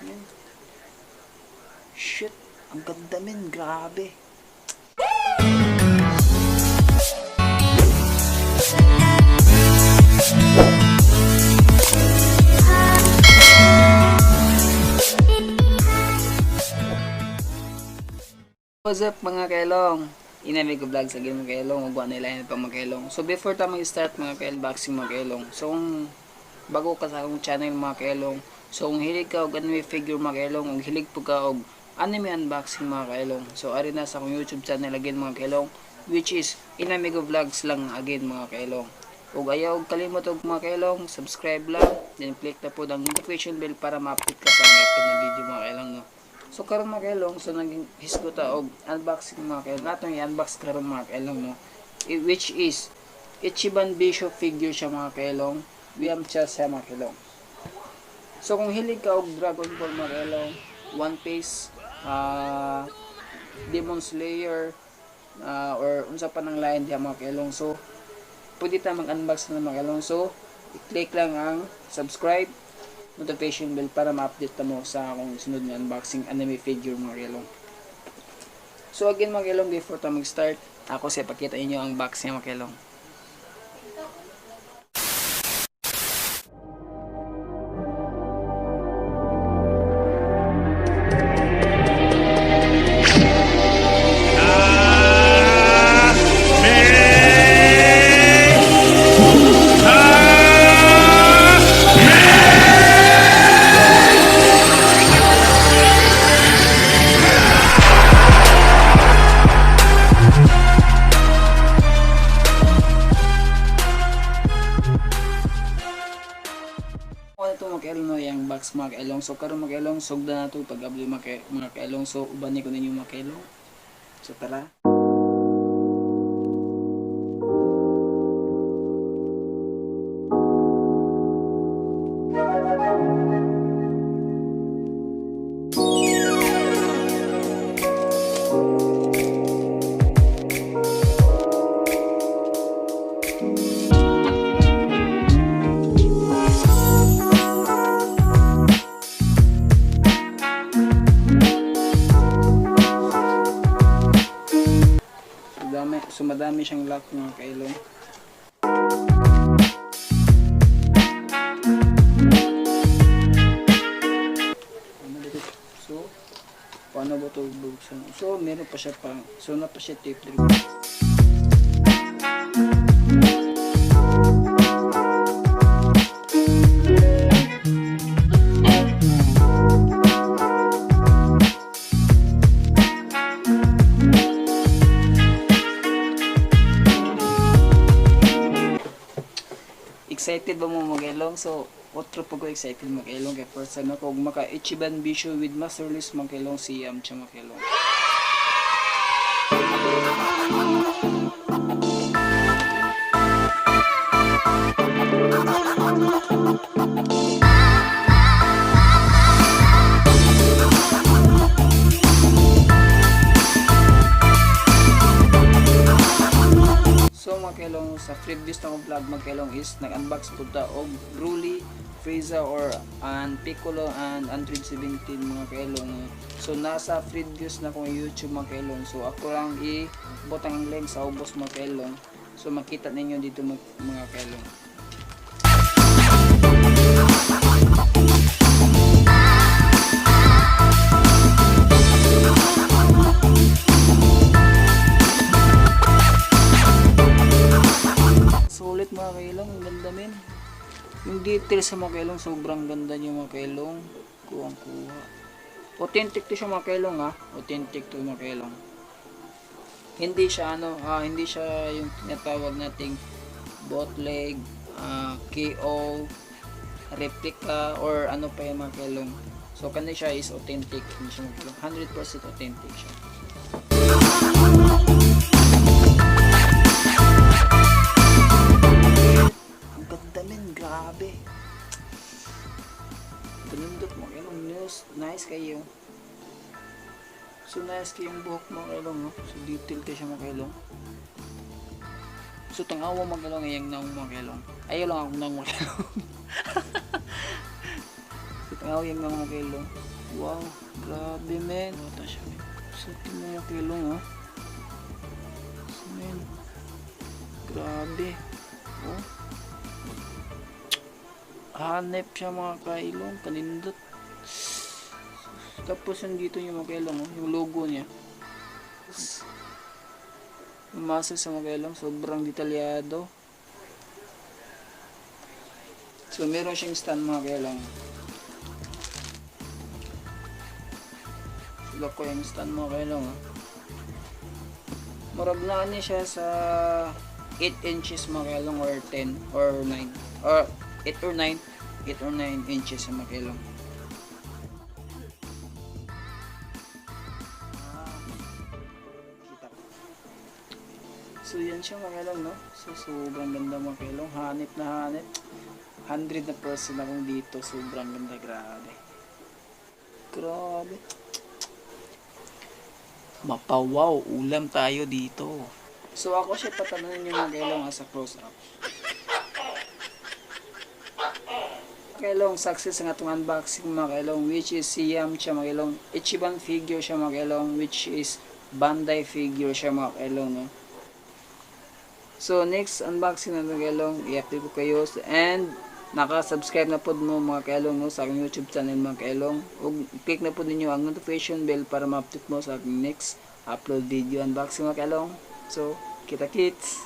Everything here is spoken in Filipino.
Yan. Shit, ang ganda men, grabe. What's up mga kailong? Inamig ko vlog sa game mga kailong. Magwa na ilayan pa mga kailong. So before tayo mag-start mga kailboxing mga kailong. So kung bago ka sa akong channel mga kailong. So kung hilig ka og anime figure mga kailong. Kung hilig po ka og anime unboxing mga kailong. So ari na sa akong YouTube channel again mga kailong. Which is Inamig ko vlogs lang again mga kailong. Kung ayaw kalimot og mga kailong, subscribe lang. Then click na po ang notification bell para ma-update ka sa mga na video mga kailong no. So karon mga kailong, so naging hisgota og unboxing mga kailong. Natong i-unbox karon mga kailong no. Which is Ichibansho figure siya mga kailong. Yamcha siya mga kailong. So kung hilig ka og Dragon Ball mga kailong, One Piece, Demon Slayer, or unsa pa nang lain diha mga kailong. So pwede ta mag-unbox na mga kailong. So i-click lang ang subscribe notification bell para ma-update ta mo sa akong sunod na unboxing anime figure mga kailong. So again mga kailong, before ta mag-start, ako siya pakita inyo ang box niya mga kailong. Ito mga kailong no, yung box mga kailong. So karon mga kailong, sugda na ito pag-abli mga kailong. So ubani ko ninyo mga kailong. So tara. So madami siyang lock mga kailong. So paano ba ito buksan? So meron pa siya pa. So na pa siya tape rin. Excited ba mo mag-ilong? So, otro po ko excited mag-ilong. Kaya first time ako maka-Ichibansho with masterless mag-ilong si Yamcha mag-ilong. So mga kailong, sa previous na vlog mga kailong is nag-unbox po ta og Broly, Frieza or Piccolo and Android 17 mga kailong. So nasa previous na kong YouTube mga kailong. So ako lang i-butang ang link sa ubos mga kailong. So makita ninyo dito mga kailong. Sulit mga kailong, ang ganda men. Yung details sa mga kailong, sobrang ganda niyo mga kailong. Kuha. Authentic to siya mga kailong ha. Authentic to mga kailong. Hindi siya hindi siya yung tinatawag nating bootleg, KO, replica or ano pa yung mga kailong. So kanya siya is authentic. Hindi siya mga kailong. 100% authentic siya. Grabe. Pinindot mo kailong news. Nice kayo. So nice kayo yung buhok mo kailong. No? So detail kayo siya mga kailong. So tangawa mga kailong ayang naong mga kailong. Ayaw lang ako naong mga kailong. So Pangawin ng mga kailong. Wow, grabe men. Ito siya men. So, tingnan mga kailong ha. So, men. Grabe. Oh. Hanep siya mga kailong. Kanindot. Tapos yung dito yung mga kailong. Oh. Yung logo niya. Yung muscle sa mga kailong. Sobrang detalyado. So, meron siyang stand mga kailong. Sila ko yung stand mga kailong. Marag na ni siya sa 8 inches mga kailong or 10 or 9 or 8 or 9 inches mga kailong. So yan siya mga kailong, no? So sobrang ganda mga kailong. Hanip na hanip. 100% akong dito. Sobrang ganda. Grabe. Grabe. Mapawaw. Ulam tayo dito. So ako siya patanungin yung mga kailong sa close up. Kailong success ang atong unboxing mga kailong, which is si Yamcha mga kailong. Ichiban figure siya mga kailong, which is Bandai figure siya mga kailong, no? So next unboxing na mga kailong, i-update ko kayo. And naka-subscribe na po mo mga kailong, no, sa aking YouTube channel mga kailong. O click na po ninyo ang notification bell para ma-update mo sa aking next upload video unboxing mga kailong. So kita kits.